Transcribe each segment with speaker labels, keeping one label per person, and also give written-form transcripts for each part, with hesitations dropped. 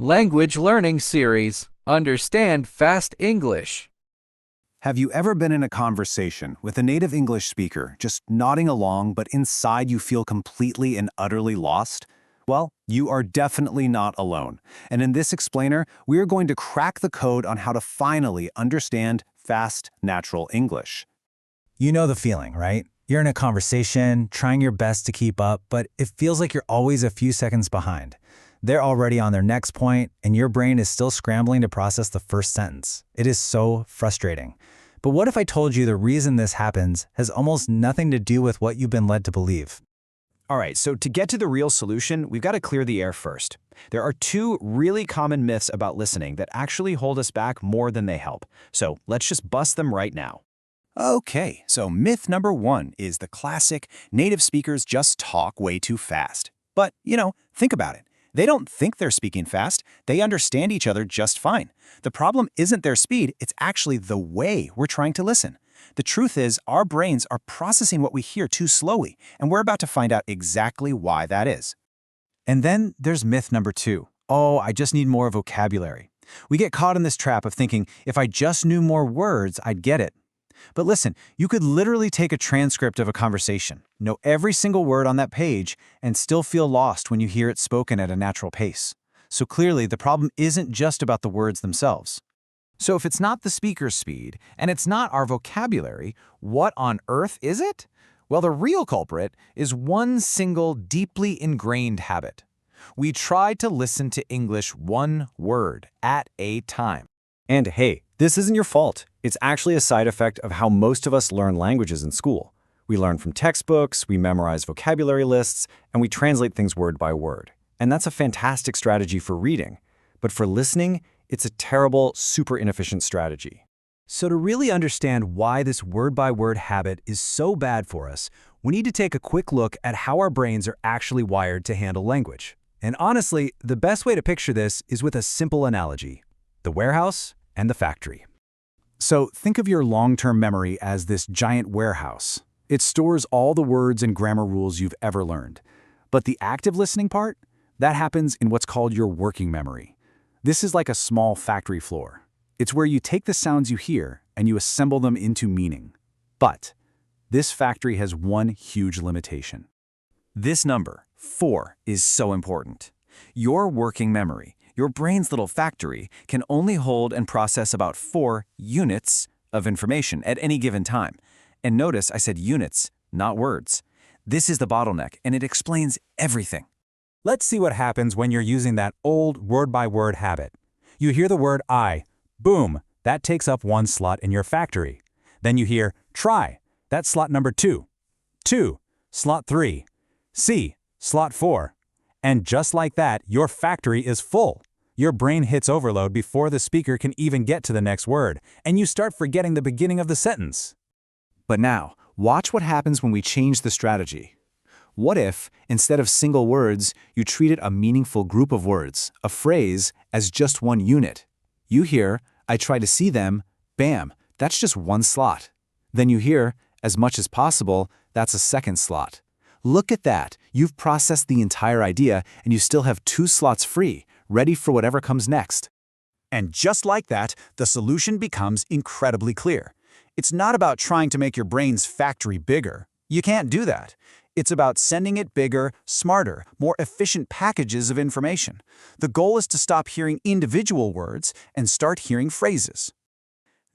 Speaker 1: Language Learning Series. Understand Fast English.
Speaker 2: Have you ever been in a conversation with a native English speaker, just nodding along, but inside you feel completely and utterly lost? Well, you are definitely not alone. And in this explainer, we are going to crack the code on how to finally understand fast, natural English.
Speaker 3: You know the feeling, right? You're in a conversation, trying your best to keep up, but it feels like you're always a few seconds behind. They're already on their next point, and your brain is still scrambling to process the first sentence. It is so frustrating. But what if I told you the reason this happens has almost nothing to do with what you've been led to believe?
Speaker 4: All right, so to get to the real solution, we've got to clear the air first. There are two really common myths about listening that actually hold us back more than they help. So let's just bust them right now.
Speaker 2: Okay, so myth number one is the classic native speakers just talk way too fast. But, think about it. They don't think they're speaking fast. They understand each other just fine. The problem isn't their speed, it's actually the way we're trying to listen. The truth is, our brains are processing what we hear too slowly, and we're about to find out exactly why that is.
Speaker 3: And then there's myth number two. Oh, I just need more vocabulary. We get caught in this trap of thinking, if I just knew more words, I'd get it. But listen, you could literally take a transcript of a conversation, know every single word on that page, and still feel lost when you hear it spoken at a natural pace. So clearly, the problem isn't just about the words themselves.
Speaker 5: So if it's not the speaker's speed, and it's not our vocabulary, what on earth is it? Well, the real culprit is one single deeply ingrained habit. We try to listen to English one word at a time.
Speaker 4: And hey, this isn't your fault. It's actually a side effect of how most of us learn languages in school. We learn from textbooks, we memorize vocabulary lists, and we translate things word by word. And that's a fantastic strategy for reading. But for listening, it's a terrible, super inefficient strategy.
Speaker 3: So to really understand why this word-by-word habit is so bad for us, we need to take a quick look at how our brains are actually wired to handle language. And honestly, the best way to picture this is with a simple analogy: the warehouse and the factory. So think of your long-term memory as this giant warehouse. It stores all the words and grammar rules you've ever learned. But the active listening part, that happens in what's called your working memory. This is like a small factory floor. It's where you take the sounds you hear and you assemble them into meaning. But this factory has one huge limitation. This number, 4, is so important. Your working memory, your brain's little factory, can only hold and process about 4 units of information at any given time. And notice I said units, not words. This is the bottleneck, and it explains everything. Let's see what happens when you're using that old word-by-word habit. You hear the word I. Boom, that takes up one slot in your factory. Then you hear try. That's slot number 2. 2, slot 3. See, slot 4. And just like that, your factory is full. Your brain hits overload before the speaker can even get to the next word, and you start forgetting the beginning of the sentence.
Speaker 2: But now, watch what happens when we change the strategy. What if, instead of single words, you treated a meaningful group of words, a phrase, as just one unit? You hear, I try to see them, bam, that's just one slot. Then you hear, as much as possible, that's a second slot. Look at that, you've processed the entire idea and you still have 2 slots free, ready for whatever comes next.
Speaker 6: And just like that, the solution becomes incredibly clear. It's not about trying to make your brain's factory bigger. You can't do that. It's about sending it bigger, smarter, more efficient packages of information. The goal is to stop hearing individual words and start hearing phrases.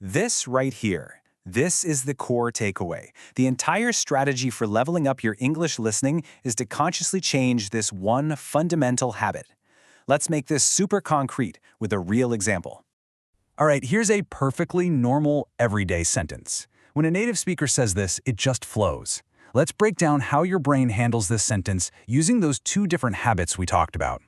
Speaker 2: This right here, this is the core takeaway. The entire strategy for leveling up your English listening is to consciously change this one fundamental habit. Let's make this super concrete with a real example.
Speaker 3: All right, here's a perfectly normal, everyday sentence. When a native speaker says this, it just flows. Let's break down how your brain handles this sentence using those 2 different habits we talked about.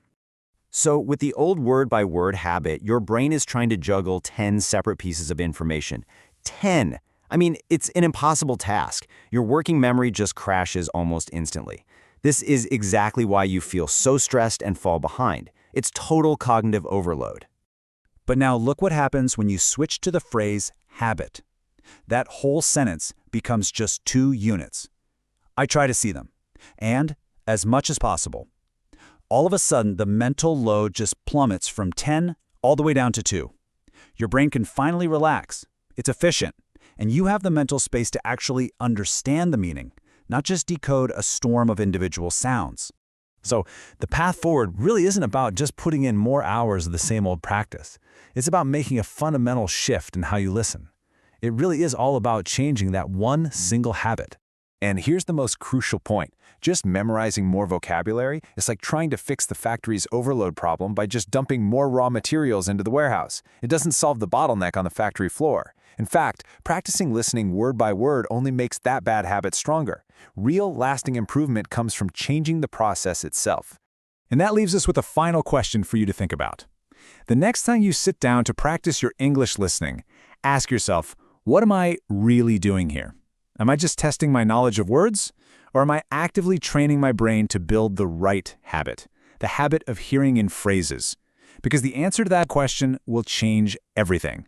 Speaker 4: So with the old word-by-word habit, your brain is trying to juggle 10 separate pieces of information. 10! I mean, it's an impossible task. Your working memory just crashes almost instantly. This is exactly why you feel so stressed and fall behind. It's total cognitive overload.
Speaker 3: But now look what happens when you switch to the phrase habit. That whole sentence becomes just 2 units. I try to see them, and as much as possible.
Speaker 6: All of a sudden, the mental load just plummets from 10 all the way down to 2. Your brain can finally relax. It's efficient, and you have the mental space to actually understand the meaning, not just decode a storm of individual sounds.
Speaker 3: So the path forward really isn't about just putting in more hours of the same old practice. It's about making a fundamental shift in how you listen. It really is all about changing that one single habit.
Speaker 5: And here's the most crucial point. Just memorizing more vocabulary is like trying to fix the factory's overload problem by just dumping more raw materials into the warehouse. It doesn't solve the bottleneck on the factory floor. In fact, practicing listening word by word only makes that bad habit stronger. Real, lasting improvement comes from changing the process itself.
Speaker 2: And that leaves us with a final question for you to think about. The next time you sit down to practice your English listening, ask yourself, what am I really doing here? Am I just testing my knowledge of words? Or am I actively training my brain to build the right habit, the habit of hearing in phrases? Because the answer to that question will change everything.